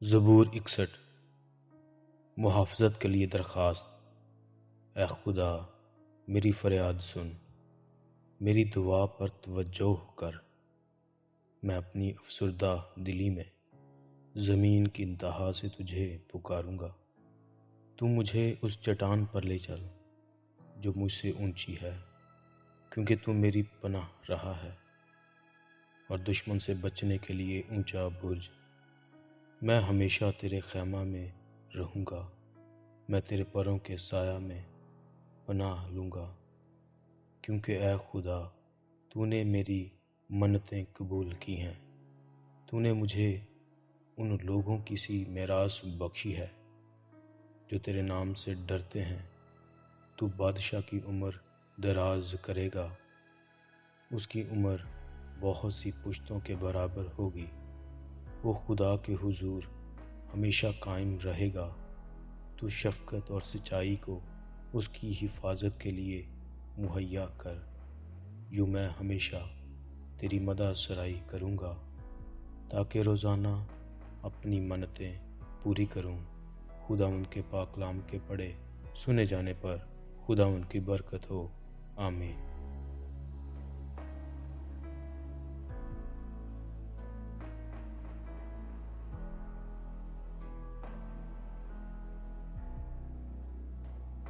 زبور 61 محافظت کے لیے درخواست۔ اے خدا میری فریاد سن، میری دعا پر توجہ کر۔ میں اپنی افسردہ دلی میں زمین کی انتہا سے تجھے پکاروں گا۔ تو مجھے اس چٹان پر لے چل جو مجھ سے اونچی ہے، کیونکہ تو میری پناہ رہا ہے اور دشمن سے بچنے کے لیے اونچا برج۔ میں ہمیشہ تیرے خیمہ میں رہوں گا، میں تیرے پروں کے سایہ میں پناہ لوں گا، کیونکہ اے خدا تو نے میری منتیں قبول کی ہیں۔ تو نے مجھے ان لوگوں کی سی میراث بخشی ہے جو تیرے نام سے ڈرتے ہیں۔ تو بادشاہ کی عمر دراز کرے گا، اس کی عمر بہت سی پشتوں کے برابر ہوگی۔ وہ خدا کے حضور ہمیشہ قائم رہے گا۔ تو شفقت اور سچائی کو اس کی حفاظت کے لیے مہیا کر۔ یوں میں ہمیشہ تیری مدح سرائی کروں گا، تاکہ روزانہ اپنی منتیں پوری کروں۔ خدا ان کے پاک کلام کے پڑھے سنے جانے پر خدا ان کی برکت ہو، آمین۔